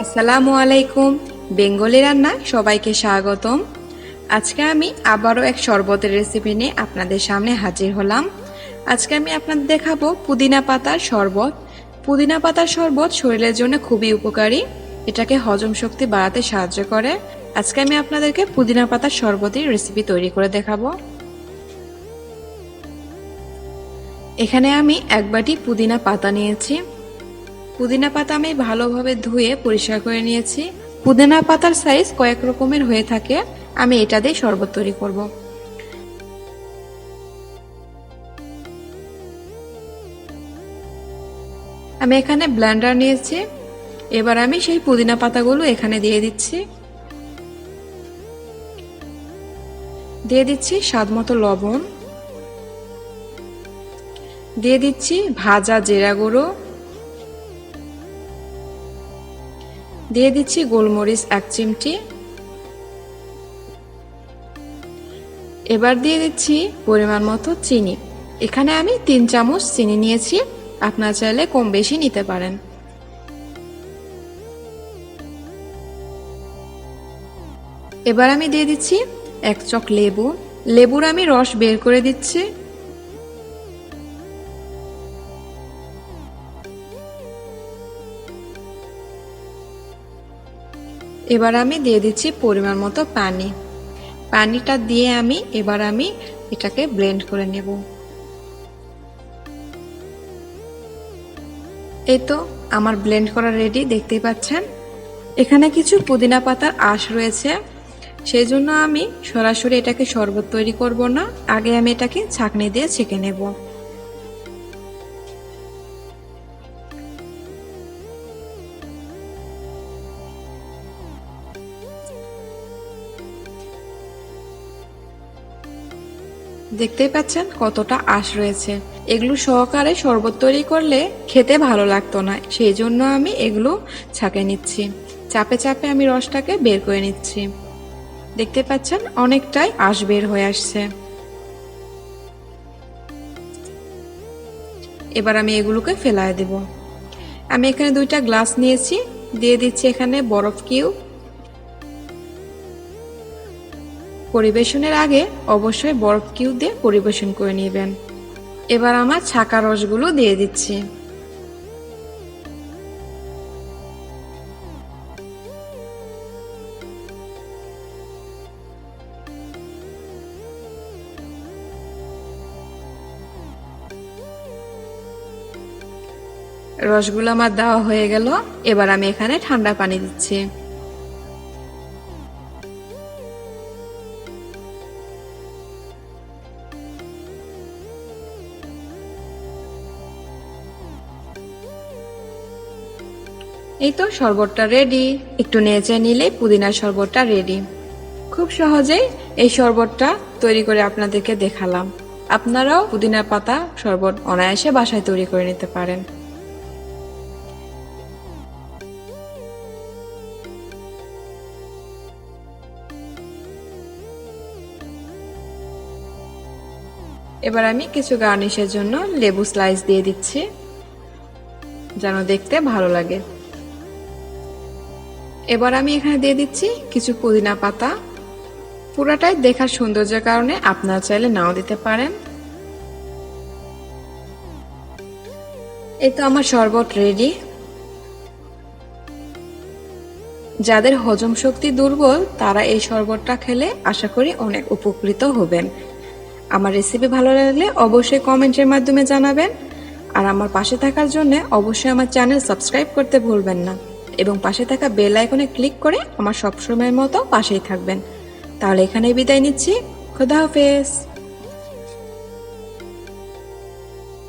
আসসালামু আলাইকুম। বেঙ্গলি রান্না সবাইকে স্বাগতম। আজকে আমি আবারও এক শরবতের রেসিপি নিয়ে আপনাদের সামনে হাজির হলাম। আজকে আমি আপনাদের দেখাবো পুদিনা পাতার শরবত। পুদিনা পাতার শরবত শরীরের জন্য খুবই উপকারী, এটাকে হজম শক্তি বাড়াতে সাহায্য করে। আজকে আমি আপনাদেরকে পুদিনা পাতার শরবতের রেসিপি তৈরি করে দেখাবো। এখানে আমি এক বাটি পুদিনা পাতা নিয়েছি। পুদিনা পাতা আমি ভালোভাবে ধুয়ে পরিষ্কার করে নিয়েছি। পুদিনা পাতার সাইজ কয়েক রকমের হয়ে থাকে, আমি এটা দিয়ে শরবত তৈরি করব। আমি এখানে ব্লেন্ডার নিয়েছি। এবার আমি সেই পুদিনা পাতাগুলো এখানে দিয়ে দিচ্ছি। দিয়ে দিচ্ছি স্বাদমতো লবণ, দিয়ে দিচ্ছি ভাজা জিরা গুঁড়ো, দিয়ে দিচ্ছি গোলমরিচ 1 চিমটি। এবার দিয়ে দিচ্ছি পরিমাণ মতো চিনি। এখানে আমি 3 চামচ চিনি নিয়েছি, আপনারা চাইলে কম বেশি নিতে পারেন। এবার আমি দিয়ে দিচ্ছি 1 চক লেবু। লেবুর আমি রস বের করে দিচ্ছি। এবার আমি দিয়ে দিচ্ছি পরিমাণ মতো পানি। পানিটা দিয়ে এবার আমি এটাকে ব্লেন্ড করে নেব। এই তো আমার ব্লেন্ড করা রেডি, দেখতেই পাচ্ছেন। এখানে কিছু পুদিনা পাতার আঁশ রয়েছে, সেই জন্য আমি সরাসরি এটাকে শরবত তৈরি করব না, আগে আমি এটাকে ছাঁকনি দিয়ে ছেঁকে নেব। দেখতেই পাচ্ছেন কতটা আঁশ রয়েছে। এগুলো সহকারে শরবত তৈরি করলে খেতে ভালো লাগতো না, সেই জন্য আমি এগুলো ছাঁকে নিচ্ছি। চাপে চাপে আমি রসটাকে বের করে নিচ্ছি। দেখতে পাচ্ছেন অনেকটাই আঁশ বের হয়ে আসছে। এবার আমি এগুলোকে ফেলায় দেব। আমি এখানে 2টা গ্লাস নিয়েছি, দিয়ে দিচ্ছি এখানে বরফ কিউব। পরিবেশনের আগে অবশ্যই বরফ কিউব দিয়ে পরিবেশন করে নেবেন। এবার আমার ছাঁকা রসগুলো দিয়ে দিচ্ছি। রসগুলো আমার দেওয়া হয়ে গেল। এবার আমি এখানে ঠান্ডা পানি দিচ্ছি। এই তো শরবতটা রেডি। একটু নেড়ে নিলেই পুদিনার শরবতটা রেডি। খুব সহজেই এই শরবতটা তৈরি করে আপনাদেরকে দেখালাম। আপনারাও পুদিনা পাতা শরবত অনায়াসে বাসায় তৈরি করে নিতে পারেন। এবার আমি কিছু গার্নিশের জন্য লেবু স্লাইস দিয়ে দিচ্ছি, যেন দেখতে ভালো লাগে। এবার আমি এখানে দিয়ে দিচ্ছি কিছু পুদিনা পাতা। পুরাটাই দেখার সৌন্দর্যের কারণে আপনারা চাইলে নাও দিতে পারেন। এই তো আমার শরবত রেডি। যাদের হজম শক্তি দুর্বল তারা এই শরবতটা খেলে আশা করি অনেক উপকৃত হবেন। আমার রেসিপি ভালো লাগলে অবশ্যই কমেন্টের মাধ্যমে জানাবেন। আর আমার পাশে থাকার জন্য অবশ্যই আমার চ্যানেল সাবস্ক্রাইব করতে ভুলবেন না, এবং পাশে থাকা বেল আইকনে ক্লিক করে আমার সবসময়ের মতো পাশেই থাকবেন। তাহলে এখানেই বিদায় নিচ্ছি। খোদা হাফেজ।